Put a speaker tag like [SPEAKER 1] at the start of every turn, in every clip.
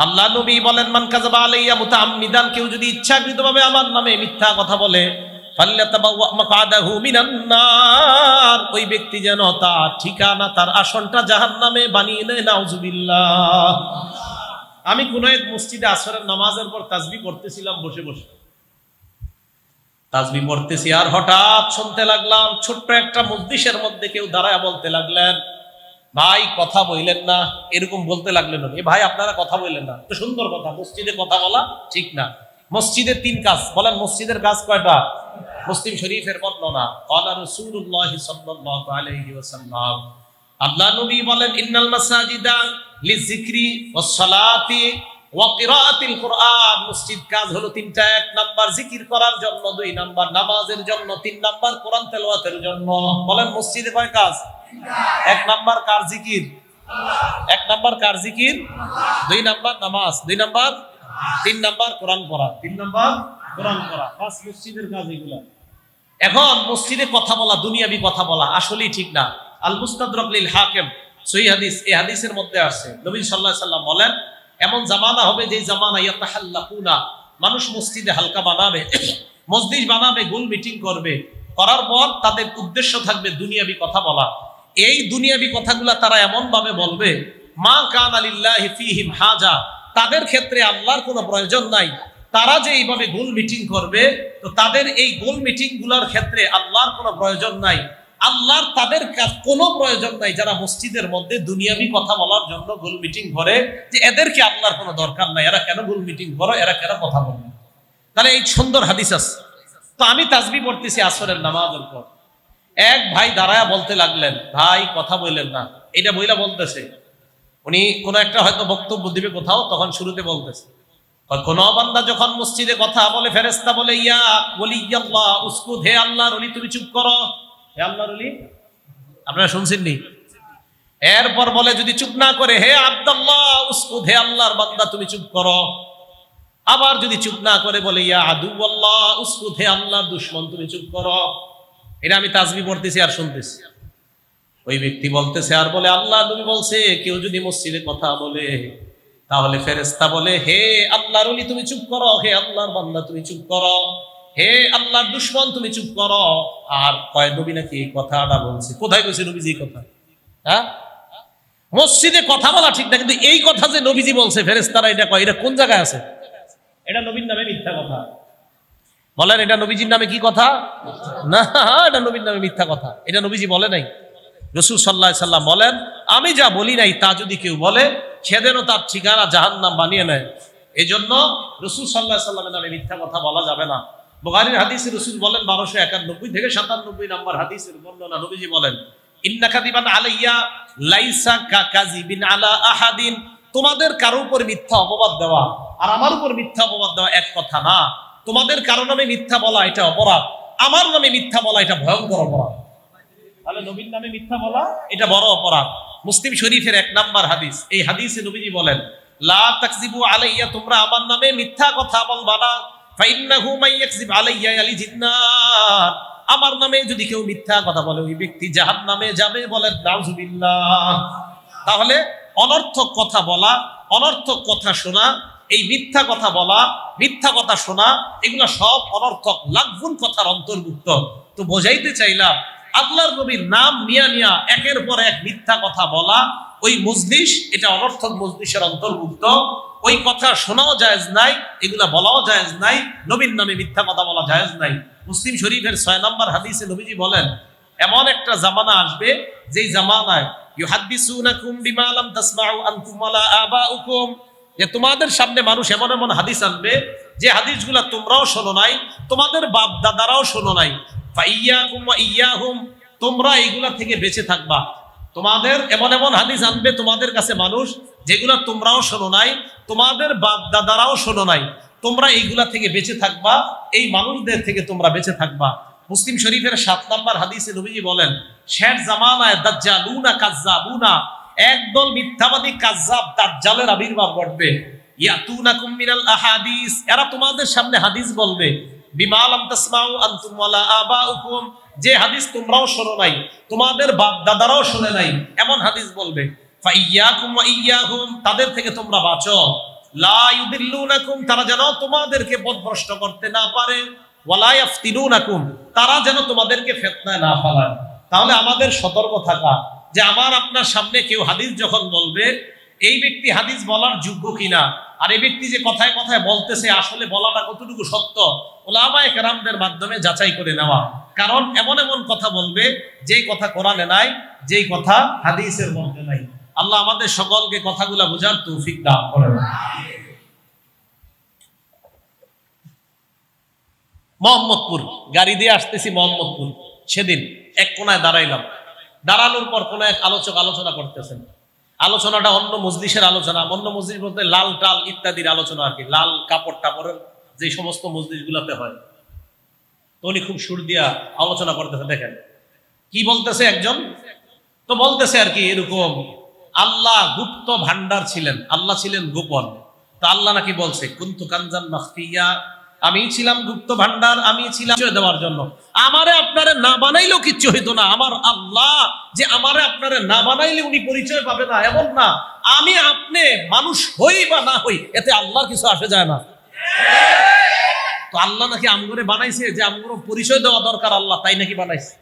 [SPEAKER 1] আল্লাহ নবী বলেন, মান কাযাবা আলাইয়া মুতাআম্মিদান, কেউ যদি ইচ্ছাকৃতভাবে আমার নামে মিথ্যা কথা বলে, ফাল্যাতাবাওয়া মাকআদাহু মিনান নার, ওই ব্যক্তি যেন তার ঠিকানা, তার আসনটা জাহান্নামে বানিয়ে নেয়। নাউজুবিল্লাহ। আমি কোন এক মসজিদে আসরের নামাজের পর তাসবিহ পড়তেছিলাম, বসে বসে তাসবিহ পড়তেছি, আর হঠাৎ শুনতে লাগলাম ছোট্ট একটা মজলিসের মধ্যে কেউ দাঁড়ায় বলতে লাগলেন, ভাই কথা বললেন না। এরকম বলতে লাগলেন, ভাই আপনারা কথা বললেন না, তো সুন্দর কথা, মসজিদে কথা বলা ঠিক না। মসজিদের 3 কাজ বলেন, মসজিদের কাজ কয়টা? মুসলিম শরীফের বর্ণনা, ক্বালা রাসূলুল্লাহ সাল্লাল্লাহু আলাইহি ওয়াসাল্লাম, আল্লাহ নবী বলেন, ইন্নাল মাসাজিদা লিযিকরি ওয়াস সালাতি ওয়া কিরাআতিল কুরআন, মসজিদ কাজ হলো 3টা। 1 নাম্বার জিকির করার জন্য, 2 নাম্বার নামাজের জন্য, 3 নাম্বার কোরআন তেলাওয়াতের জন্য। বলেন মসজিদে কয় কাজ? 1 নাম্বার কার জিকির? 1 নাম্বার কার জিকির? 2 নাম্বার নামাজ, 2 নাম্বার, 3 নাম্বার কোরআন পড়া, 3 নাম্বার কোরআন পড়া। বাস মসজিদের কাজ এগুলা। এখন মসজিদে কথা বলা, দুনিয়াবি কথা বলা আসলেই ঠিক না। আল মুস্তাদরাক লিল হাকিম, সহিহ হাদিস, এই হাদিসের মধ্যে আছে নবী সাল্লাল্লাহু আলাইহি সাল্লাম বলেন, এমন জামানা হবে যে জামানা ইয়াতাহাল্লাকুনা, মানুষ মসজিদে হালকা বানাবে, মজলিস বানাবে, গোল মিটিং করবে, করার পর তাদের উদ্দেশ্য থাকবে দুনিয়াবি কথা বলা। এই দুনিয়াবি কথাগুলা তারা এমন ভাবে বলবে, মা কানা লিল্লাহি ফীহিম হাজা, তাদের ক্ষেত্রে আল্লাহর কোনো প্রয়োজন নাই। তারা যে এইভাবে গোল মিটিং করবে, তো তাদের এই গোল মিটিং গুলার ক্ষেত্রে আল্লাহর কোনো প্রয়োজন নাই। আল্লাহর তাদের কোনো প্রয়োজন নাই যারা মসজিদের মধ্যে দুনিয়াবি কথা বলার জন্য গোল মিটিং করে, যে এদেরকে আল্লাহর কোনো দরকার নাই, এরা কেন গোল মিটিং করো, এরা কেন কথা বলে। তাহলে এই সুন্দর হাদিস আছে। তো আমি তাসবিহ পড়তেছি আসরের নামাজের পর, এক ভাই দাঁড়ায়া বলতে লাগলেন, ভাই কথা বললেন না। এটা বইলা বলতেছে, উনি কোন একটা হয়তো বক্তব্য দিবে কোথাও, তখন শুরুতে বলতেছে, কোন বান্দা যখন মসজিদে কথা বলে, ফেরেশতা বলে, ইয়া ওয়ালিয়াল্লাহ উসকুত, হে আল্লাহর ওলি তুমি চুপ করো। হে আল্লাহর ওলি, আপনারা শুনছেন নি? এরপর বলে, যদি চুপ না করে, হে আব্দুল্লাহ উসকুত, হে আল্লাহর বান্দা তুমি চুপ করো। আবার যদি চুপ না করে বলে, ইয়া আদুওয়াল্লাহ উসকুত, হে আল্লাহর দুশমন তুমি চুপ করো। এটা আমি তাসবিহ পড়তেছি আর শুনতেছি। ওই ব্যক্তি বলতেছে আর বলে, আল্লাহ নবী বলছে কেউ যদি মসজিদে কথা বলে, তাহলে ফেরেশতা বলে, হে আল্লাহর ওলি তুমি চুপ করো, হে আল্লাহর বান্দা তুমি চুপ করো, হে আল্লাহর দুশমন তুমি চুপ করো। আর কয় নবী নাকি এই কথাটা বলছে? কোথায় কইছে নবীজি এই কথা? হ্যাঁ, মসজিদে কথা বলা ঠিক না, কিন্তু এই কথা যে নবীজি বলছে, ফেরেশতারা এটা কয়, এটা কোন জায়গায় আছে? এটা নবীর নামে মিথ্যা কথা। বলেন এটা নবীজির নামে কি কথা? না, এটা নবীর নামে মিথ্যা কথা, এটা নবীজি বলে নাই। রাসূল সাল্লাল্লাহু আলাইহি সাল্লাম বলেন, আমি যা বলি নাই তা যদি কেউ বলে, সেদিনও তার ঠিকানা জাহান্নাম বানিয়ে নেয়। এই জন্য রাসূল সাল্লাল্লাহু আলাইহি সাল্লামের নামে মিথ্যা কথা বলা যাবে না। বুখারীর হাদিসে রাসূল বলেন, 1291 থেকে 97 নম্বর হাদিসের বর্ণনা, নবীজি বলেন, ইন্না কাযিবান আলাইয়া লাইসা কাযিবিন আলা আহাদিন, তোমাদের কারো উপর মিথ্যা অপবাদ দেওয়া আর আমার উপর মিথ্যা অপবাদ দেওয়া এক কথা না। তোমাদের কারো নামে মিথ্যা বলা এটা অপরাধ, আমার নামে মিথ্যা বলা এটা ভয়ঙ্কর অপরাধ। তাহলে নবীর নামে মিথ্যা বলা এটা বড় অপরাধ। মুসলিম শরীফের 1 নাম্বার হাদিস, এই হাদিসে নবীজি বলেন, লা তাকযিবু আলাইয়া, তোমরা আমার নামে মিথ্যা কথা বলবা না, ফাইন্নাহু মাইয়াকযিব আলাইয়া ইয়ালিজিন নার, আমার নামে যদি কেউ মিথ্যা কথা বলে, ওই ব্যক্তি জাহান্নামে যাবে। বলেন নাউজুবিল্লাহ। তাহলে অনর্থক কথা বলা, অনর্থক কথা শোনা, এই মিথ্যা কথা বলা, মিথ্যা কথা শোনা, এগুলা সব অনর্থক লাঘবুল কথার অন্তর্ভুক্ত। তো বোঝাইতে চাইলাম, আল্লাহর নবীর নাম নিয়া নিয়া একের পর এক মিথ্যা কথা বলা, ওই মজলিস এটা অনর্থক মজলিসের অন্তর্ভুক্ত। ওই কথা শোনাও জায়েজ নাই, এগুলা বলাও জায়েজ নাই, নবীর নামে মিথ্যা কথা বলা জায়েজ নাই। মুসলিম শরীফের 6 নম্বর হাদিসে নবীজি বলেন, এমন একটা জামানা আসবে যেই জামানায় ইউহাদ্দিসুনাকুম বিমা লাম তাসমাউ আনতুম ওয়ালা আবাউকুম, যে তোমাদের সামনে মানুষ এমন এমন হাদিস আনবে যে হাদিসগুলা তোমরাও শোনো নাই, তোমাদের বাপ দাদারাও শোনো নাই। ফাইয়াকুম ওয়া ইয়াহুম, তোমরা এইগুলা থেকে বেঁচে থাকবা। তোমাদের এমন এমন হাদিস আনবে তোমাদের কাছে মানুষ, যেগুলা তোমরাও শোনো নাই, তোমাদের বাপ দাদারাও শোনো নাই, তোমরা এইগুলা থেকে বেঁচে থাকবা, এই মানুষদের থেকে তোমরা বেঁচে থাকবা। মুসলিম শরীফের 7 নম্বর হাদিসে নবীজি বলেন, শেষ জামানায় দাজ্জালুনা কাজ্জাবুনা, একদল মিথ্যাবাদী কাজ্জাব দাজ্জালের আবির্ভাব ঘটবে। ইয়াতুনাকুম মিনাল আহাদিস, এরা তোমাদের সামনে হাদিস বলবে, বিমা লাম তাসমাউ আনতুম ওয়ালা আবাউকুম, যে হাদিস তোমরাও শোনো নাই, তোমাদের বাপ দাদারাও শুনে নাই, এমন হাদিস বলবে। ফাইয়াকুম ওয়া ইয়াহুম, তাদের থেকে তোমরা বাঁচো। লা ইউদিল্লুনাকুম, তারা যেন তোমাদেরকে পথভ্রষ্ট করতে না পারে, ওয়ালা ইয়াফতিনুনাকুম, তারা যেন তোমাদেরকে ফিতনায় না ফেলায়। তাহলে আমাদের সতর্ক থাকা যে আমার আপনার সামনে কেউ হাদিস যখন বলবে, এই ব্যক্তি হাদিস বলার যোগ্য কিনা, আর এই ব্যক্তি যে কথায় কথায় বলতেছে আসলে বলাটা কতটুকু সত্য, উলামায়ে কেরামদের মাধ্যমে যাচাই করে নেওয়া। কারণ এমন এমন কথা বলবে যেই কথা কোরআনে নাই, যেই কথা হাদিসের মধ্যে নাই। আল্লাহ আমাদের সকলকে কথাগুলা বোঝার তৌফিক দান করেন। মোহাম্মদপুর গাড়ি দিয়ে আসতেছি মোহাম্মদপুর, সেদিন এক কোনায় দাঁড়াইলাম। দাঁড়ানোর পর কোন এক আলোচক আলোচনা করতেছেন। আলোচনাটা অন্য মজলিসের আলোচনা, অন্য মজলিস বলতে লাল টাল ইত্যাদির আলোচনা আর কি, লাল কাপড় টাপড়ের যে সমস্ত মজলিস গুলাতে হয়। তো উনি খুব সুর দিয়া আলোচনা করতেছে। দেখেন কি বলতেছে একজন, তো বলতেছে আর কি এরকম, আল্লাহ গুপ্ত ভান্ডার ছিলেন, আল্লাহ ছিলেন গোপন। তো আল্লাহ নাকি বলছে কুনতু কানজান মাখফিয়া, আমি ছিলাম গুপ্ত ভান্ডার, আমি ছিলাম দেওয়ার জন্য। আমারে আপনারে না বানাইলেও কিচ্ছু হইতো না। আমার আল্লাহ যে আমারে আপনারে না বানাইলে উনি পরিচয় পাবে না এমন না। আমি আপনি মানুষ হই বা না হই এতে আল্লাহর কিছু আসে যায় না। তো আল্লাহ নাকি আমগরে বানাইছে যে আমগরে পরিচয় দেওয়া দরকার, আল্লাহ তাই নাকি বানাইছে।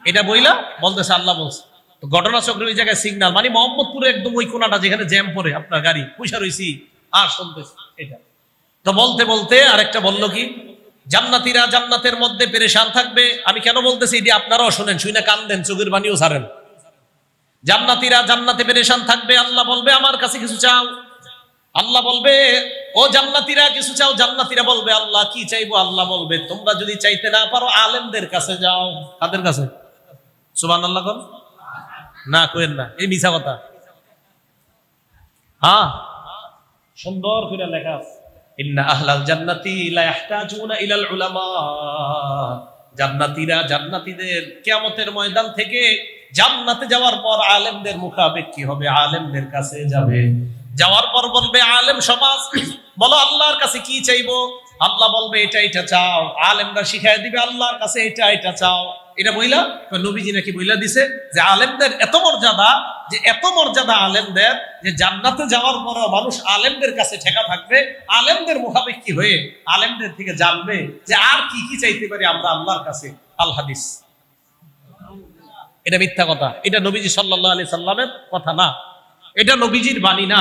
[SPEAKER 1] এটা বইলা বলতেছে আল্লাহ বলছে। তো ঘটনা চক্রে ওই জায়গায় সিগন্যাল, মানে মোহাম্মদপুরে একদম ওই কোনাটা যেখানে জ্যাম পড়ে আপনার গাড়ি পয়সা রয়েছি আর শুনতেছি এটা। তো বলতে বলতে আরেকটা বললো কি, জান্নাতীরা জান্নাতের মধ্যে পেরেশান থাকবে। আমি কেন বলতেছি এটি আপনারাও শুনেন, শুনে কান্দেন, চোখের পানিও ছাড়েন। জান্নাতীরা জান্নাতে পেরেশান থাকবে, আল্লাহ বলবে আমার কাছে কিছু চাও। আল্লাহ বলবে ও জান্নাতীরা কিছু চাও। জান্নাতীরা বলবে আল্লাহ কি চাইবো? আল্লাহ বলবে তোমরা যদি চাইতে না পারো আলেমদের কাছে যাও। কাদের কাছে? সুবহানাল্লাহ কোন না কোয়েন না, এই মিছা কথা। হ্যাঁ সুন্দর করে লেখা আছে, ইন্না আহলাল জান্নাতি লা ইয়াহতাজুনা ইলাল উলামা। জান্নাতীরা জান্নাতীদের কিয়ামতের ময়দান থেকে জান্নাতে যাওয়ার পর আলেমদের মুখাপেক্ষী হবে, আলেমদের কাছে যাবে। যাওয়ার পর বলবে আলেম সমাজ বলো আল্লাহর কাছে কি চাইবো? আল্লাহ বলবে এটা এটা চাও। আলেমরা শিখাই দিবে আল্লাহর কাছে এটা এটা চাও। এটা বইলা নবীজি নাকি বইলা দিছে যে আলেমদের এত মর্যাদা, যে এত মর্যাদা আলেমদের যে জান্নাতে যাওয়ার পর মানুষ আলেমদের কাছে ঠেকা থাকবে, আলেমদের মুখাপেক্ষী হয়ে আলেমদের থেকে জানবে যে আর কি কি চাইতে পারি আমরা আল্লাহর কাছে। আল হাদিস এটা মিথ্যা কথা, এটা নবীজি সাল্লাল্লাহু আলাইহি সাল্লামের কথা না, এটা নবীজির বাণী না।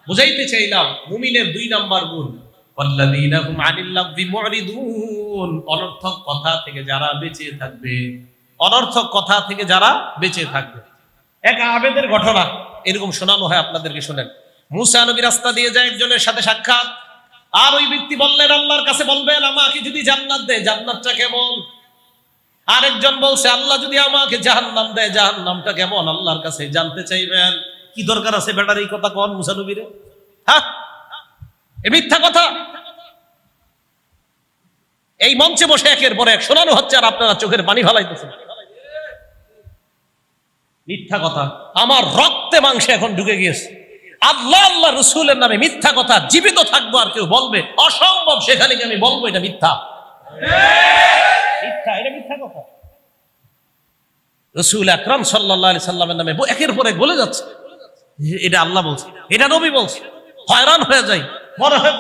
[SPEAKER 1] বুঝাইতে চাইলাম মুমিনের 2 নাম্বার গুণ, ওয়াল্লাযীনা হুম আনিল লাগযি মুরিদুন, অনর্থক কথা থেকে যারা বেঁচে থাকবে, অনর্থক কথা থেকে যারা বেঁচে থাকবে। এক আবেদের ঘটনা এরকম শোনানো হয় আপনাদেরকে, শুনেন। মুসা নবী রাস্তা দিয়ে যায়, একজনের সাথে সাক্ষাৎ। আর ওই ব্যক্তি বললেন আল্লাহর কাছে বলবেন আমাকে যদি জান্নাত দেয় জান্নাতটা কেমন। আরেকজন বলছে আল্লাহ যদি আমাকে জাহান্নাম দেয় জাহান্নামটা কেমন, আল্লাহর কাছে জানতে চাইবেন। কি দরকার আছে বেটার এই কথা কোন মুসা নবীরে? হ্যাঁ এ মিথ্যা কথা। এই মঞ্চে বসে একের পর এক শোনানো হচ্ছে আর আপনারা চোখের পানি ফেলাইতেছেন। মিথ্যা কথা আমার রক্তে মাংসে এখন ঢুকে গিয়েছে। আল্লাহ আল্লাহ রসুলের নামে মিথ্যা কথা জীবিত থাকবো আর কেউ বলবে অসম্ভব, সেখানে আমি বলবো এটা মিথ্যা। মিথ্যা, এটা মিথ্যা কথা। রাসূল আকরাম সাল্লাল্লাহু আলাইহি সাল্লামের নামে একের পর এক বলে যাচ্ছে এটা আল্লাহ বলছে, এটা নবী বলছে। হয়রান হয়ে যায়, মনে হয়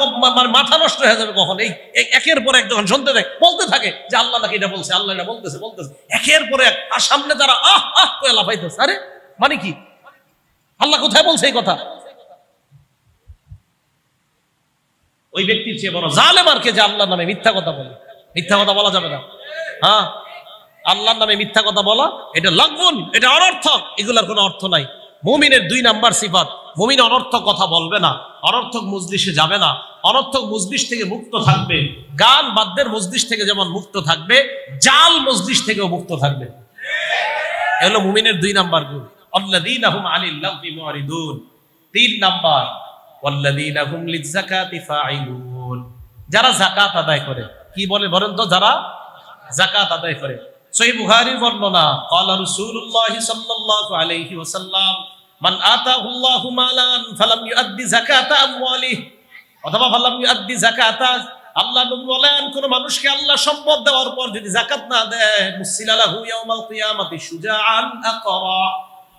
[SPEAKER 1] মাথা নষ্ট হয়ে যাবে কখন এই একের পর এক যখন শুনতে দেয় বলতে থাকে যে আল্লাহ নাকি এটা বলছে, আল্লাহ এটা বলতেছে বলতেছে একের পর এক। আর সামনে যারা আহ আহ করে লাফাইতেছে, আরে মানে কি আল্লাহ কোথায় বলছে এই কথা? ওই ব্যক্তির চেয়ে বড় জালেম আর কে যে আল্লাহর নামে মিথ্যা কথা বলে। মিথ্যা কথা বলা যাবে না। হ্যাঁ আল্লাহর নামে মিথ্যা কথা বলা এটা লাগবুন, এটা অনর্থক, এগুলার কোনো অর্থ নাই। মুমিনের 2 নাম্বার সিফাত, মুমিন অনর্থক কথা বলবে না, অনর্থক মজলিসে যাবে না, অনর্থক মজলিস থেকে মুক্ত থাকবে। গান বাদ্যের মজলিস থেকে যেমন মুক্ত থাকবে, জাল মজলিস থেকেও মুক্ত থাকবে। এ হলো মুমিনের 2 নাম্বার গুণ। আল্লাযীনা হুম আনিল লাগবি মুরিদুন। 3 নাম্বার ওয়াল্লাযীনা হুম লিযাকাতি ফাঈলুন, যারা যাকাত আদায় করে। কি বলে বলেন তো? যারা যাকাত আদায় করে। সহিহ বুখারীর বর্ণনা, ক্বালা রাসূলুল্লাহ সাল্লাল্লাহু আলাইহি ওয়াসাল্লাম মান আতাহুল্লাহু মালান ফালাম ইউআদ্দি যাকাতা আমওয়ালিহি অথবা ফালাম ইউআদ্দি যাকাতা, আল্লাহ নবী বলেন কোন মানুষকে আল্লাহ সম্পদ দেওয়ার পর যদি যাকাত না দেয়, মুসিলা লাহু ইয়াউমাল কিয়ামাতি শুজাআন আকরা,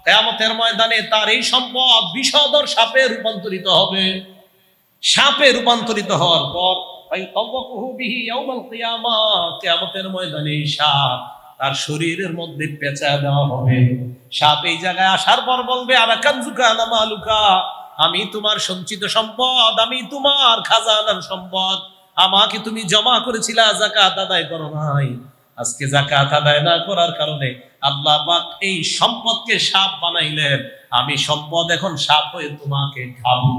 [SPEAKER 1] কিয়ামতের ময়দানে তার এই সম্পদ বিষধর সাপে রূপান্তরিত হবে। সাপে রূপান্তরিত হওয়ার পর কিয়ামতের ময়দানে সাপ তার শরীরের মধ্যে পেঁচা দেওয়া হবে। সাপ এই জায়গায় আসার পর বলবে, আনা কানজুকা আনা মালুকা, আমি তোমার সঞ্চিত সম্পদ, আমি তোমার খাজানার সম্পদ, আমাকে তুমি জমা করেছিলা, যাকাত আদায় করো নাই। আজকে যাকাত আদায় না করার কারণে আল্লাহ পাক এই সম্পদকে সাপ বানাইলেন, আমি সম্পদ এখন সাপ হয়ে তোমাকে খাবো।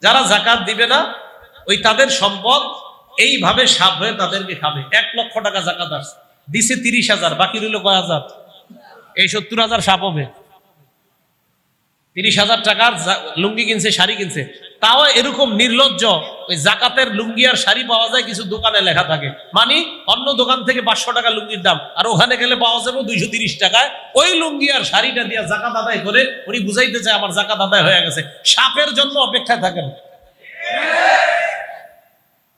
[SPEAKER 1] যারা যাকাত দিবে না, ওই তাদের সম্পদ এইভাবে সাপ হয়ে তাদেরকে খাবে। 1 লক্ষ টাকা যাকাত আসছে, দিছে 30,000, বাকি রইল কয় হাজার? এই 70,000 সাপ হবে। 30,000 টাকার লুঙ্গি কিনছে, শাড়ি কিনছে, তাও এরকম নির্লজ্জ। ওই জাকাতের লুঙ্গি আর শাড়ি পাওয়া যায় কিছু দোকানে লেখা থাকে, মানে অন্য দোকান থেকে 500 টাকা লুঙ্গির দাম, আর ওখানে গেলে পাওয়া যাবে 230 টাকায়। ওই লুঙ্গি আর শাড়িটা দিয়ে জাকাত আদায় করে উনি বুঝাইতে চায় আমার জাকাত আদায় হয়ে গেছে। সাপের জন্য অপেক্ষায় থাকেন।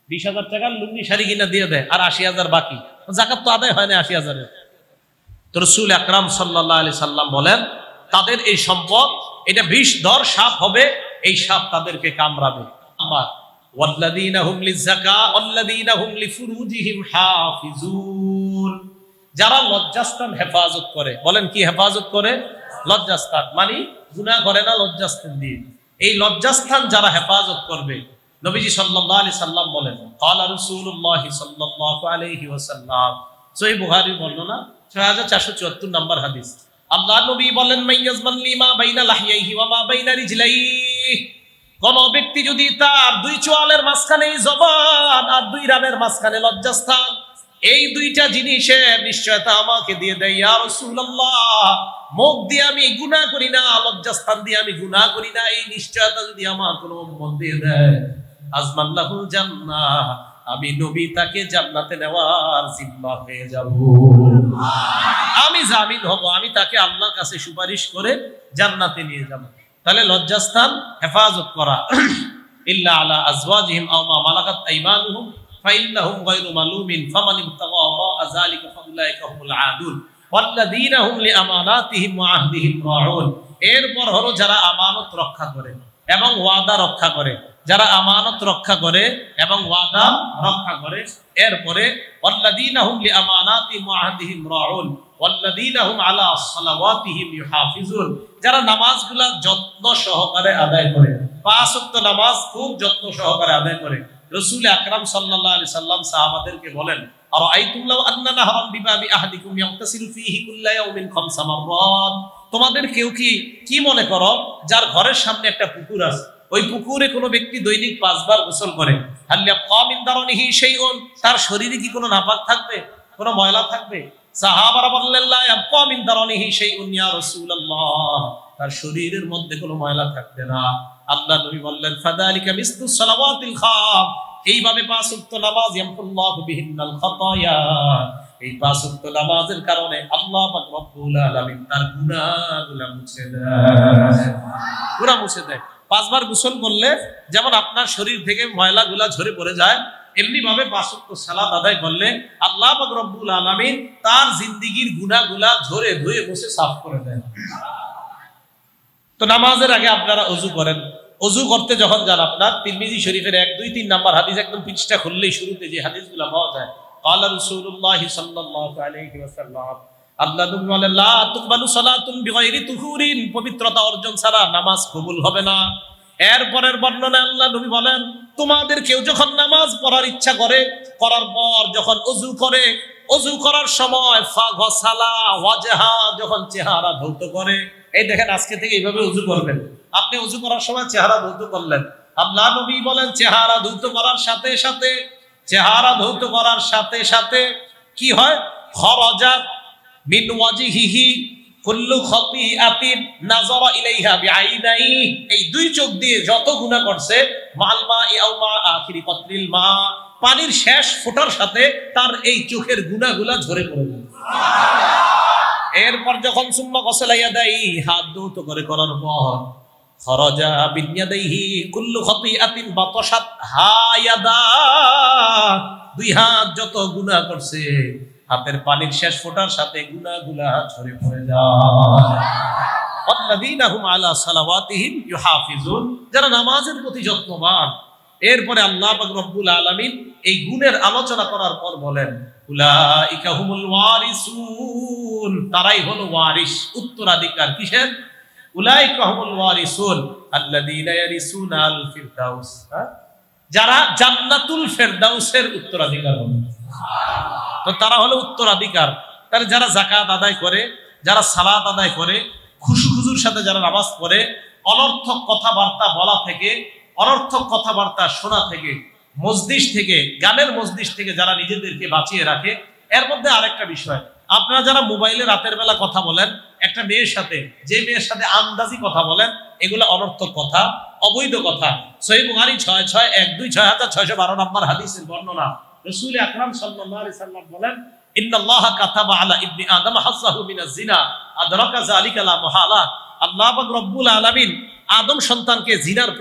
[SPEAKER 1] 20,000 টাকার লুঙ্গি শাড়ি কিনা দিয়ে দেয়, আর 80,000 বাকি। জাকাত তো আদায় হয় না 80,000-এর। তো রাসূল আকরাম সাল্লাল্লাহু আলাইহি সাল্লাম বলেন, তাদের এই সম্পদ এটা বিষধর সাপ হবে, এই সাপ তাদেরকে কামড়াবে। ওয়াল্লাযীনা হুম লিয-যাকা ওয়াল্লাযীনা হুম লিফুরুজিহিম হাফিজুন, যারা লজ্জাস্থান হেফাজত করে। বলেন কি হেফাজত করে? লজ্জাস্থান, মানে গুনাহ করে না লজ্জাস্থান দিয়ে। এই লজ্জাস্থান যারা হেফাজত করবে, নবীজি সাল্লাল্লাহু আলাইহি সাল্লাম বলেন, ক্বালা রাসূলুল্লাহ সাল্লাল্লাহু আলাইহি ওয়াসাল্লাম, সহিহ বুখারীর বর্ণনা 6474 নম্বর হাদিস। আল্লাহ নবী বলেন, মাইয়াজমান লিমা বাইনা লাহিয়াইহি ওয়া মা বাইনা রিজলাইহি, কোন ব্যক্তি যদি তার 2 চোয়ালের মাঝখানে জবান আর 2 রানের মাঝখানে লজ্জাস্থান, এই 2টা জিনিসের নিশ্চয়তা আমাকে দিয়ে দেয়, ইয়া রাসূলুল্লাহ, মুখ দিয়ে আমি গুনাহ করি না, লজ্জাস্থান দিয়ে আমি গুনাহ করি না, এই নিশ্চয়তা যদি আমার কোনো উম্মত দিয়ে দেয়, আজমাল্লাহুল জান্নাহ, আমি নবী তাকে জান্নাতে নেওয়ার জিম্মা হয়ে যাব, আমি জামিন হব, আমি তাকে আল্লাহর কাছে সুপারিশ করে জান্নাতে নিয়ে যাব। তাহলে লজ্জাস্থান হেফাজত করা। ইল্লা আলা আজওয়াজিহিম আও মা মালাকাত আইমানুহুম ফাইন্নাহুম গায়রু মালুমিন ফামান ইবতাগা ওয়ারা যালিকা ফাউলাইকা হুমুল আদুন ওয়াল্লাযীনা হুম লিআমানাতিহিম ওয়া আহদিহিম রাউন। এরপর হলো যারা আমানত রক্ষা করে এবং ওয়াদা রক্ষা করে, যারা আমানত রক্ষা করে এবং ওয়াদা রক্ষা করে। এরপরে ওয়াল্লাযীনা হুম লিআমানাতিহিম ওয়া আহদিহিম রাউন ওয়াল্লাযীনা হুম আলা সালাওয়াতিহিম ইউহাফিজুন, যারা নামাজগুলা যত্ন সহকারে আদায় করে, 5 ওয়াক্ত নামাজ খুব যত্ন সহকারে আদায় করে। রাসূল আকরাম সাল্লাল্লাহু আলাইহি সাল্লাম সাহাবাদেরকে বলেন, আরাআইতুম লাউ আন্না নাহরান বিবাবি আহাদিকুম ইয়াগতাসিলু ফীহি কুল্লা ইয়াউমিন 5 মাররাত, তোমাদের কেউ কি মনে করো যার ঘরের সামনে একটা পুকুর আছে, ওই পুকুরে কোনো ব্যক্তি দৈনিক 5 বার গোসল করে, হাল ইয়াবকা মিন দারনিহি শাইউন, তার শরীরে কি কোনো নাপাক থাকবে, কোনো ময়লা থাকবে? সাহাবারা বললেন, লা ইয়াবকা মিন দারনিহি শাইউন ইয়া রাসূলুল্লাহ, তার শরীরের মধ্যে কোনো ময়লা থাকবে না। আল্লাহ নবী বললেন, ফাযালিকা মিসলু সালাওয়াতিল খাম, এইভাবে 5 ওয়াক্ত নামাজ ইয়ামহুল্লাহু বিহিন্নাল খাতায়া, এই 5 ওয়াক্ত নামাজের কারণে আল্লাহ পাক রব্বুল আলামিন তার গুনাহগুলো মুছে দেয়, পুরো মুছে দেয়। 5 বার গোসল করলে যেমন আপনার শরীর থেকে ময়লাগুলা ঝরে পড়ে যায়, এমনি ভাবে 5 ওয়াক্ত সালাত আদায় করলে আল্লাহ পাক রব্বুল আলামিন তার জিন্দেগীর গুনাহগুলা ঝরে ধুয়ে মুছে সাফ করে দেন। তো নামাজের আগে আপনারা ওযু করেন, ওযু করতে যখন যান, আপনার তিরমিজি শরীফের 1, 2, 3 নাম্বার হাদিস, একদম পৃষ্ঠা খুললেই শুরুতে যে হাদিসগুলো পাওয়া যায়, ক্বালা রাসূলুল্লাহ সাল্লাল্লাহু আলাইহি ওয়াসাল্লাম, আল্লাহ নবী বলেন, লা তুকবালু সালাতুন বিগাইরি তুহুরিন, পবিত্রতা অর্জন ছাড়া নামাজ কবুল হবে না। এরপরের বর্ণনায় আল্লাহ নবী বলেন, তোমাদের কেউ যখন নামাজ পড়ার ইচ্ছা করে, করার পর যখন ওযু করে, ওযু করার সময় ফাগসালা ওয়াজহা, যখন চেহারা ধৌত করে, এই দেখেন আজকে থেকে এইভাবে ওযু করবেন। আপনি ওযু করার সময় চেহারা ধৌত করলেন, আল্লাহ নবী বলেন চেহারা ধৌত করার সাথে সাথে, চেহারা ধৌত করার সাথে সাথে কি হয়, খরাজাত মিন ওয়াজহিহি কুল্লু খাতিআতিন নাযারা ইলাইহা বিআইনাই, এই 2 চোখ দিয়ে যত গুনাহ করছে, মাল মা আও মা আখিরি কতরিল মা, পানির শেষ ফোঁটার সাথে তার এই চোখের গুনাহগুলা ঝরে পড়বে। এরপর যখন সুম্মা গসলা ইয়াদাই, হাত ধৌত করে করার পর, খরাজা বিন ইয়াদাইহি কুল্লু খাতিআতিন বাতাশাত হায়াদা, 2 হাত যত গুনাহ করছে, হাতের পানির শেষ ফোঁটার সাথে গুনাহগুলা ঝরে পড়ে যায়। ওয়াল্লাযীনা হুম আলা সালাওয়াতিহিম ইউহাফিজুন, যারা নামাজের প্রতি যত্নবান, এরপরে আল্লাহ পাক রব্বুল আলামিন এই গুণের আলোচনা করার পর বলেন উলাইকা হুমুল ওয়ারিসুন, তারাই হলো ওয়ারিস, উত্তরাধিকার। কিসের? উলাইকা হুমুল ওয়ারিসুন আল্লাযীনা ইয়ারিসুনাল ফিরদাউস, যারা জান্নাতুল ফেরদাউসের উত্তরাধিকার হবে। তো তারা হলো উত্তরাধিকার। তাহলে যারা যাকাত আদায় করে, যারা সালাত আদায় করে, খুশুর সাথে যারা নামাজ পড়ে, অনর্থক কথাবার্তা বলা থেকে, অনর্থক কথাবার্তা শোনা থেকে, মজলিস থেকে, গানের মজলিস থেকে যারা নিজেদেরকে বাঁচিয়ে রাখে। এর মধ্যে আরেকটা বিষয়, আপনারা যারা মোবাইলে রাতের বেলা কথা বলেন একটা মেয়ের সাথে, যে মেয়ের সাথে আন্দাজি কথা বলেন, এগুলো অনর্থক কথা, অবৈধ কথা। সহিহ বুখারী ৬৬১২৬৬১২ নম্বর হাদিসের বর্ণনা। রাসূল আকরাম সাল্লাল্লাহু আলাইহি সাল্লাম বলেন ইন্নাল্লাহা কাতাবা আলা ইবনি আদম হাজ্জাহু মিনাজ জিনা আদরাকা যালিকা লা মুহালা। আল্লাহ পাক রব্বুল আলামিন আদম সন্তানকে জিনার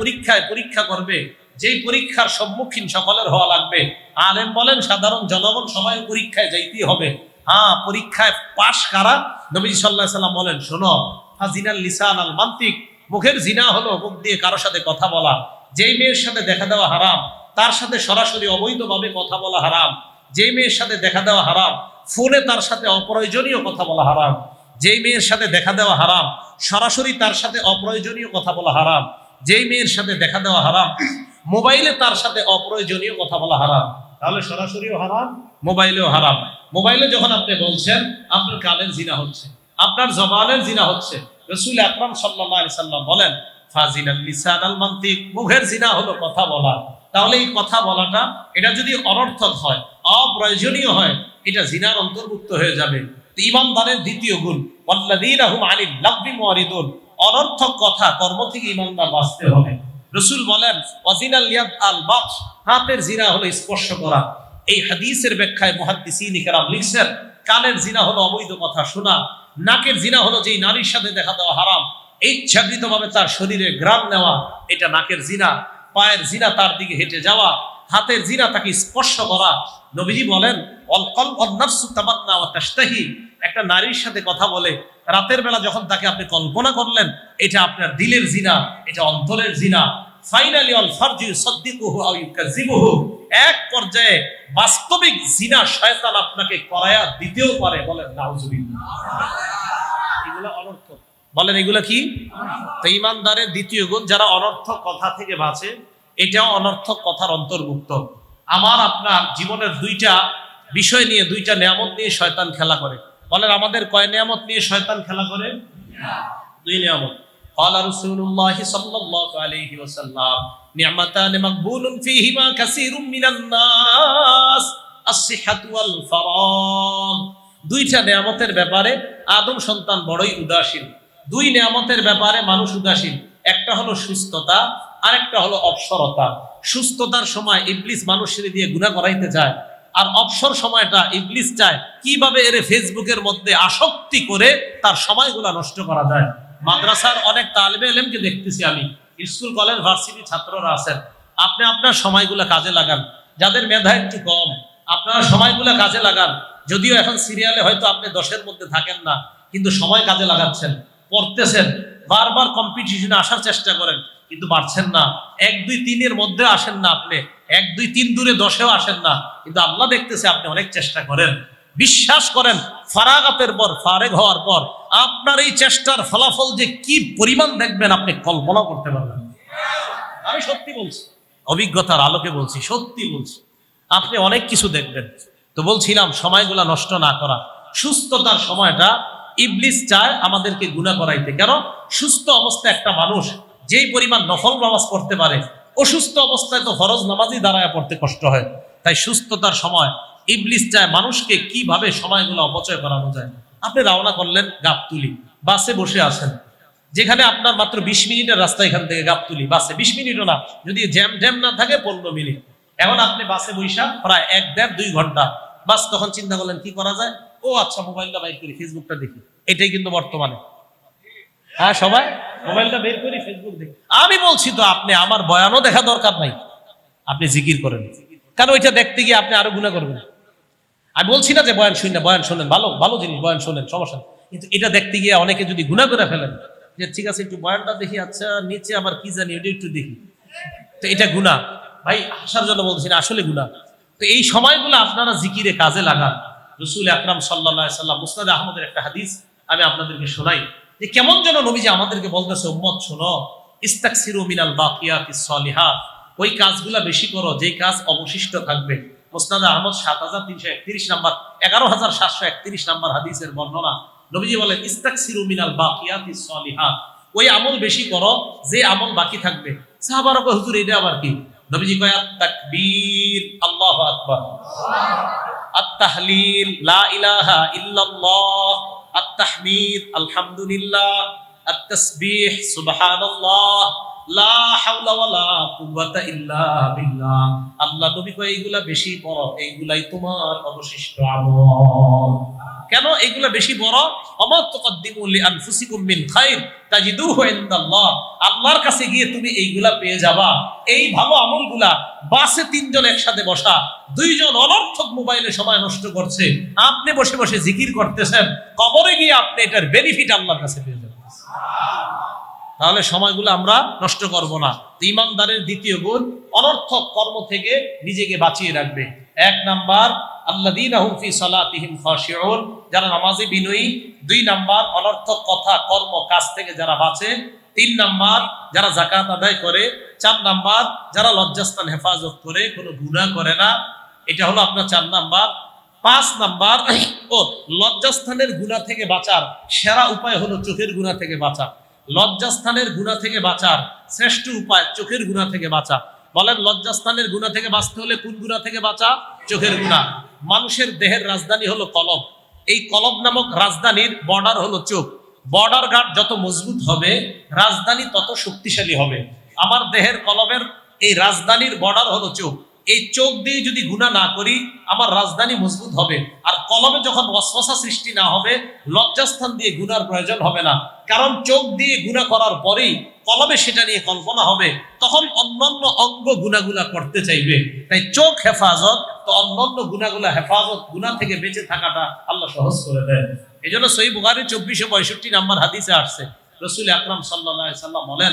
[SPEAKER 1] পরীক্ষা করবে, যেই পরীক্ষার সম্মুখীন সকলের হওয়া লাগবে। আলেম বলেন সাধারণ জনগণ সবাই পরীক্ষায় যাইতেই হবে। হ্যাঁ, পরীক্ষায় পাশ কারা? নবী সাল্লাল্লাহু আলাইহি সাল্লাম বলেন শোনো, ফাজিনাল লিসান আল মান্তিক, মুখের জিনা হলো মুখ দিয়ে কারোর সাথে কথা বলা। যেই মেয়ের সাথে দেখা দেওয়া হারাম, তার সাথে সরাসরি অবৈধভাবে কথা বলা হারাম। যেই মেয়ের সাথে দেখা দেওয়া হারাম, ফোনে তার সাথে অপ্রয়োজনীয় কথা বলা হারাম। যেই মেয়ের সাথে দেখা দেওয়া হারাম, সরাসরি তার সাথে অপ্রয়োজনীয় কথা বলা হারাম। যেই মেয়ের সাথে দেখা দেওয়া হারাম, মোবাইলে তার সাথে অপ্রয়োজনীয় কথা বলা হারাম। তাহলে সরাসরিও হারাম, মোবাইলেও হারাম। মোবাইলে যখন আপনি বলছেন, আপনার কানের জিনা হচ্ছে, আপনার জবানের জিনা হচ্ছে। রাসূল আকরাম সাল্লাল্লাহু আলাইহি সাল্লাম বলেন ফাজিনাল লিসান আল মান্তিক, মুখের জিনা হলো কথা বলা। তাহলে এই কথা বলাটা, এটা যদি অনর্থক হয়, অপ্রয়োজনীয় হয়, এটা জিনার অন্তর্ভুক্ত হয়ে যাবে। ঈমানদারের দ্বিতীয় গুণ ওয়াল্লাযীনা হুম আনিল লাগবি মুরিদুন, অনর্থক কথা কর্ম থেকে ঈমানদার বাঁচতে হবে। রাসূল বলেন ওয়াজিনাল ইয়াদ আল বাতশ, হাতের জিনা হলো স্পর্শ করা। এই হাদিসের ব্যাখ্যায় মুহাদ্দিসিন ইকরাম লিখছেন কানের জিনা হলো অবৈধ কথা শোনা, নাকের জিনা হলো যেই নারীর সাথে দেখা দেওয়া হারাম, ইচ্ছাকৃতভাবে তার শরীরে ঘ্রাণ নেওয়া, এটা নাকের জিনা। পায়ের জিনা তার দিকে হেঁটে যাওয়া, হাতের জিনা তাকে স্পর্শ করা। নবীজি বলেন অল কলব ওয়ান নাফসু তামান্না ওয়া তাশতাহি, একটা নারীর সাথে কথা বলে রাতের বেলা যখন তাকে আপনি কল্পনা করলেন, এটা আপনার দিলের জিনা, এটা অন্তরের জিনা। ফাইনালি অল ফারজু ইউসাদ্দিকুহু আও ইউকাযিবুহু, এক পর্যায়ে বাস্তবিক জিনা শয়তান আপনাকে করায়া দিতেও পারে। বলেন নাউজুবিল্লাহ। এগুলো অনর্থক। বলেন এগুলো কি? তো ঈমানদারের দ্বিতীয় গুণ, যারা অনর্থক কথা থেকে বাঁচে, এটাও অনর্থক কথার অন্তর্ভুক্ত। আমার আপনার জীবনের দুইটা বিষয় নিয়ে, দুইটা নিয়ামত নিয়ে শয়তান খেলা করে। বলেন আমাদের কয় নিয়ামত নিয়ে শয়তান খেলা করে? দুই নিয়ামত। ক্বালা রাসূলুল্লাহি সাল্লাল্লাহু আলাইহি ওয়াসাল্লাম নি'মাতান মাকবুলুন ফীহিমা কাসীরুম মিনান নাস আস-সিহহাতু ওয়াল ফারাগ। দুইটা নিয়ামতের ব্যাপারে আদম সন্তান বড়ই উদাসীন। দুই নিয়ামতের ব্যাপারে মানুষ উদাসীন। একটা হলো সুস্থতা, আরেকটা হলো অবসরতা। সুস্থতার সময় ইবলিস মানুষের দিয়ে গুনাহ করাইতে চায়, আর অবসর সময়টা ইবলিস চায় কিভাবে এর ফেসবুকের মধ্যে আসক্তি করে তার সময়গুলা নষ্ট করা যায়। মাদ্রাসার অনেক তালিবে ইলমকে দেখতেছি আমি, স্কুল কলেজ ভার্সিটি ছাত্ররা আছেন, আপনি আপনার সময়গুলা কাজে লাগান। যাদের মেধা একটু কম, আপনারা সময়গুলা কাজে লাগান। যদিও এখন সিরিয়ালে হয়তো আপনি 10-এর মধ্যে থাকেন না, কিন্তু সময় কাজে লাগাচ্ছেন, পড়তেছেন, বারবার কম্পিটিশনে আসার চেষ্টা করেন, কিন্তু পারছেন না। 1, 2, 3-এর মধ্যে আসেন না আপনি, 1, 2, 3 দূরে 10-এও আসেন না, কিন্তু আল্লাহ দেখতেছে আপনি অনেক চেষ্টা করেন। বিশ্বাস করেন, ফারাগাতের পর, ফারেগ হওয়ার পর আপনার এই চেষ্টার ফলাফল যে কি পরিমাণ দেখবেন আপনি কল্পনা করতে পারবেন। আমি সত্যি বলছি, অভিজ্ঞতার আলোকে বলছি, সত্যি বলছি, আপনি অনেক কিছু দেখবেন। তো বলছিলাম সময়গুলা নষ্ট না করা। সুস্থতার সময়টা ইবলিস চায় আমাদেরকে গুনাহ করাইতে। কেন? সুস্থ অবস্থায় একটা মানুষ যেই পরিমাণ নফল নামাজ পড়তে পারে, অসুস্থ অবস্থায় তো ফরজ নামাজই দাঁড়ায় পড়তে কষ্ট হয়। তাই সুস্থতার সময় ইবলিস চায় মানুষকে কিভাবে সময়গুলো অপচয় করানো যায়। আপনি রওনা করলেন গাবতলী, বাসে বসে আছেন, যেখানে আপনার মাত্র 20 মিনিটের রাস্তা এখান থেকে গাবতলী, বাসে 20 মিনিটও না, যদি জ্যাম না থাকে 15 মিনিট। এখন আপনি বাসে বৈশা প্রায় 1-1.5-2 ঘন্টা বাস। তখন চিন্তা করলেন কি করা যায়? ও আচ্ছা, মোবাইলটা বাইর করি, ফেসবুকটা দেখি। এটাই কিন্তু বর্তমানে, হ্যাঁ, সবাই মোবাইলটা বের করি, ফেসবুক দেখি। আমি বলছি তো আপনি আমার বয়ানও দেখা দরকার নাই, আপনি জিকির করেন। কারণ ওইটা দেখতে গিয়ে আপনি আরো গুনাহ করবেন। আমি বলছি না যে বয়ান শুনেন না, বয়ান শোনেন, ভালো ভালো জিনিস, বয়ান শোনেন, সমস্যা নেই। কিন্তু এটা দেখতে গিয়ে অনেকে যদি গুনাহ করে ফেলেন, যে ঠিক আছে একটু বয়ানটা দেখি, আচ্ছা নিচে আবার কি জানি ওটা একটু দেখি, তো এটা গুনাহ। ভাই হাসার জন্য বলছি না, আসলে গুনাহ। তো এই সময়গুলো আপনারা জিকিরে কাজে লাগান। রাসূল আকরাম সাল্লাল্লাহু আলাইহি সাল্লাম মুসনাদ আহমদের একটা হাদিস আমি আপনাদেরকে শোনাই, যে কেমন যেন নবীজি আমাদেরকে বলতেছে, উম্মত শোনো, ইস্তাকসিরু মিনাল বাকিয়াতিস সলিহাত, ওই কাজগুলা বেশি করো যেই কাজ অবশিষ্ট থাকবে। মুসনাদ আহমদ 7331 নাম্বার, 11731 নাম্বার হাদিসের বর্ণনা। নবীজি বলেন, ইস্তাকসিরু মিনাল বাকিয়াতিস সলিহাত, ওই আমল বেশি করো যে আমল বাকি থাকবে। সাহাবারা কয়, হুজুর এটা আবার কি? নবীজি কয়, তাকবীর আল্লাহু আকবার, আত-তাহলিল লা ইলাহা ইল্লাল্লাহ, আত-তাহমিদ আলহামদুলিল্লাহ, আত-তাসবিহ সুবহানাল্লাহ, লা হাওলা ওয়ালা কুওয়াতা ইল্লা বিল্লাহ। আল্লাহ নবী কয়, এইগুলা বেশি পড়ো, এইগুলাই তোমার অবশিষ্ট আমল। কেন এগুলা বেশি বড়? আমা তুকদ্দিমু লিআনফুসিকুম মিন খায়র তাজিদুহু ইনদাল্লাহ, আল্লাহর কাছে গিয়ে তুমি এইগুলা পেয়ে যাবা। এই ভালো আমলগুলা বাসে 3 জন একসাথে বসা, 2 জন অনর্থক মোবাইলে সময় নষ্ট করছে, আপনি বসে বসে জিকির করতেছেন, কবরে গিয়ে আপনি এটার বেনিফিট আল্লাহর কাছে পেয়ে যাবেন। তাহলে সময়গুলো আমরা নষ্ট করব না। ঈমানদারের দ্বিতীয় গুণ, অনর্থক কর্ম থেকে নিজেকে বাঁচিয়ে রাখবে। 1 নাম্বার, আল্লাযীনা হুম ফি সালাতিহিম খাশিউন, যারা নামাজে বিনয়ী। 2 নাম্বার, অনর্থক কথা, কর্ম, কাজ থেকে যারা বাঁচে। 3 নাম্বার, যারা যাকাত আদায় করে। 4 নাম্বার, যারা লজ্জাস্থান হেফাজত করে, কোনো গুনাহ করে না। এটা হলো আপনার 4 নাম্বার। 5 নাম্বার, লজ্জাস্থানের গুনাহ থেকে বাঁচার সেরা উপায় হলো চোখের গুনাহ থেকে বাঁচা। লজ্জাস্থানের গুনাহ থেকে বাঁচার শ্রেষ্ঠ উপায় চোখের গুনাহ থেকে বাঁচা। বলেন, লজ্জাস্থানের গুনাহ থেকে বাঁচতে হলে কোন গুনাহ থেকে বাঁচা? চোখের গুনাহ। মানুষের দেহের রাজধানী হলো কলব। এই কলব নামক রাজধানীর বর্ডার হলো চোখ। বর্ডার গার্ড যত মজবুত হবে, রাজধানী তত শক্তিশালী হবে। আমার দেহের কলবের এই রাজধানীর বর্ডার হলো চোখ। এই চোখ দিয়ে যদি গুনাহ না করি, আমার রাজধানী মজবুত হবে। আর কলবে যখন ওয়াসওয়াসা সৃষ্টি না হবে, লজ্জাস্থান দিয়ে গুনার প্রয়োজন হবে না। কারণ চোখ দিয়ে গুনাহ করার পরেই কলবে সেটা নিয়ে কল্পনা হবে, তখন অন্যান্য অঙ্গ গুনাহগুলা করতে চাইবে। তাই চোখ হেফাজত, তো অন্যান্য গুনাহগুলা হেফাজত, গুনাহ থেকে বেঁচে থাকাটা আল্লাহ সহজ করে দেয়। এই জন্য সহিহ বুখারী 2462 নাম্বার হাদিসে আসছে, রাসূল আকরাম সাল্লাল্লাহু আলাইহি সাল্লাম বলেন,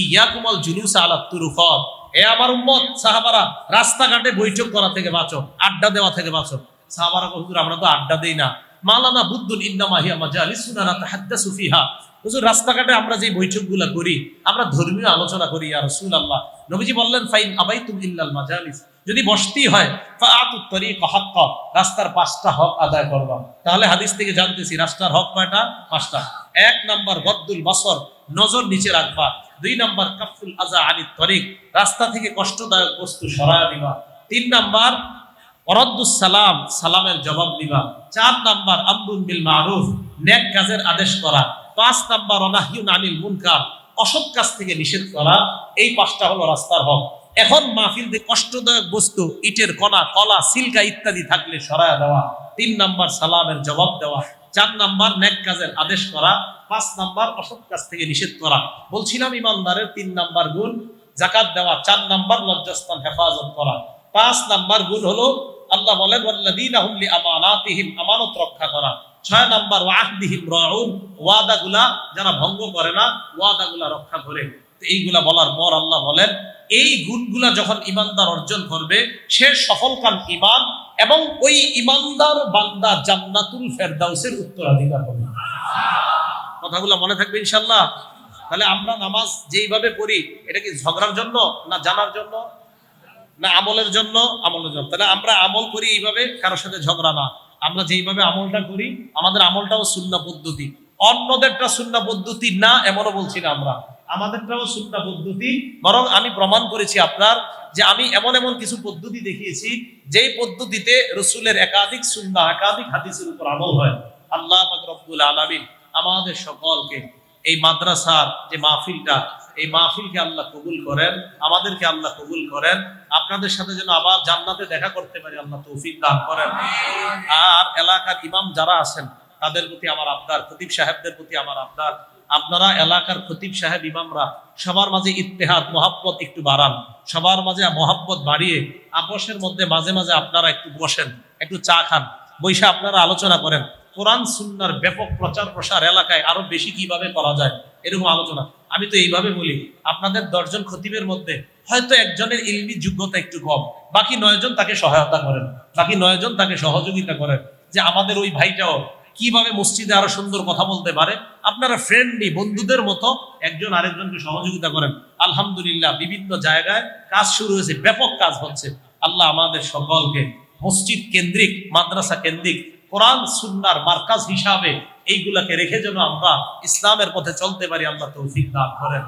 [SPEAKER 1] ইয়াকুমুল জুলুস আলা তুরুকাত, এ আমার উম্মত সাহাবারা, রাস্তাঘাটে বৈঠক করা থেকে বাঁচো, আড্ডা দেওয়া থেকে বাঁচো। সাহাবারা কয়, হুজুর আমরা তো আড্ডা দেই না। মালানা বুদ্দুন ইন্নামা হিয়া মাজালিসুনা নাতাহাদ্দাসু ফিহা, হুজুর রাস্তাঘাটে আমরা যে বৈঠকগুলো করি, আমরা ধর্মীয় আলোচনা করি ইয়া রাসূলুল্লাহ। নবীজি বললেন, ফাইন আবাইতুম ইল্লাল মাজালিস, যদি বসতেই হয় ফাআতুত তরিকা হাক্কা, রাস্তার 5টা হক আদায় করবা। তাহলে হাদিস থেকে জানতেছি রাস্তার হক কয়টা? 5টা। 1 নাম্বার, গদ্দুল বসর, নজর নিচে রাখবা। 2 নাম্বার, কাফুল আযা আনিত তরিক, রাস্তা থেকে কষ্টদায়ক বস্তু সরায়া দিবা। 3 নাম্বার, ওয়ারাদ্দুস সালাম, সালামের জবাব দিবা। 4 নাম্বার, আমরুন বিল মারুফ, নেক কাজের আদেশ করা। 5 নাম্বার, অনাহিউন আনিল মুনকার, অসৎ কাজ থেকে নিষেধ করা। এই 5টা হলো রাস্তার হক। এখন মাহফিল দিয়ে কষ্টদায়ক বস্তু, ইটের কণা, কলা, সিলকা ইত্যাদি থাকলে সরায়া দেওয়া। 3 নাম্বার, সালামের জবাব দেওয়া। 4 নাম্বার, নেক কাজের আদেশ করা। 5 নাম্বার, অসৎ কাজ থেকে নিষেধ করা। বলছিলাম ইমানদারের 3 নাম্বার গুণ যাকাত দেওয়া। 4 নাম্বার, লজ্জাস্থান হেফাজত করা। 5 নাম্বার গুণ হলো, আল্লাহ বলেন, ওয়াল্লাযীনা হুম লিআমানাতিহিম, আমানত রক্ষা করা। 6 নাম্বার, ওয়াহদিহিম রাউন, ওয়াদাগুলা যারা ভঙ্গ করে না, ওয়াদাগুলা রক্ষা করে। এইগুলা বলার পর আল্লাহ বলেন, এই গুণগুলা যখন ইমানদার অর্জন করবে, সে সফলকাম ইমান, এবং ওই ইমানদার বান্দা জান্নাতুল ফেরদাউসের উত্তরাধিকার হবে। কথাগুলো মনে থাকবে ইনশাআল্লাহ। তাহলে আমরা নামাজ যেইভাবে পড়ি, এটা কি ঝগড়ার জন্য না জানার জন্য না আমলের জন্য? আমলের জন্য। তাহলে আমরা আমল করি এইভাবে, কারোর সাথে ঝগড়া না। আমরা যেইভাবে আমলটা করি, আমাদের আমলটাও সুন্নাহ পদ্ধতি। অন্যদেরটা সুন্নাহ পদ্ধতি না এমনও বলছি না আমরা, আমাদেরটাও সুন্নাহ পদ্ধতি। বরং আমি প্রমাণ করেছি আপনার, যে আমি এমন এমন কিছু পদ্ধতি দেখিয়েছি, যেই পদ্ধতিতে রাসূলের একাধিক সুন্নাহ, একাধিক হাদিসের উপর আমল হয়। আল্লাহ পাক রব্বুল আলামিন আমাদের সকলকে এই মাদ্রাসার যে মাহফিলটা, এই মাহফিলকে আল্লাহ কবুল করেন, আমাদেরকে আল্লাহ কবুল করেন। আপনাদের সাথে যেন আবার জান্নাতে দেখা করতে পারি, আল্লাহ তৌফিক দান করেন। আর এলাকার ইমাম যারা আছেন, তাদের প্রতি আমার আবদার, খতিব সাহেবদের প্রতি আমার আবদার, আপনারা এলাকার খতিব সাহেব, ইমামরা সবার মাঝে ইত্তেহাদ, মহাব্বত একটু বাড়ান। সবার মাঝে মহাব্বত বাড়িয়ে আপসের মধ্যে মাঝে মাঝে আপনারা একটু বসেন, একটু চা খান, বৈশা আপনারা আলোচনা করেন। কোরআন সুন্নাহর ব্যাপক প্রচার প্রসার এলাকায় আরো বেশি কিভাবে করা যায়, এরকম আলোচনা। আমি তো এইভাবে বলি, আপনাদের 10 জন খতিবের মধ্যে হয়তো একজনের ইলমি যোগ্যতা একটু কম, বাকি 9 জন তাকে সহায়তা করেন, বাকি 9 জন তাকে সহযোগিতা করেন, যে আমাদের ওই ভাইটাও কিভাবে মসজিদে আরো সুন্দর কথা বলতে পারে। আপনারা ফ্রেন্ডলি বন্ধুদের মতো একজন আরেকজনকে সহযোগিতা করেন। আলহামদুলিল্লাহ বিভিন্ন জায়গায় কাজ শুরু হয়েছে, ব্যাপক কাজ হচ্ছে। আল্লাহ আমাদের সকলকে মসজিদ কেন্দ্রিক, মাদ্রাসা কেন্দ্রিক, কোরআন সুন্নাহর মার্কাজ হিসাবে এইগুলাকে রেখে যেন আমরা ইসলামের পথে চলতে পারি, আল্লাহ তৌফিক দান করেন।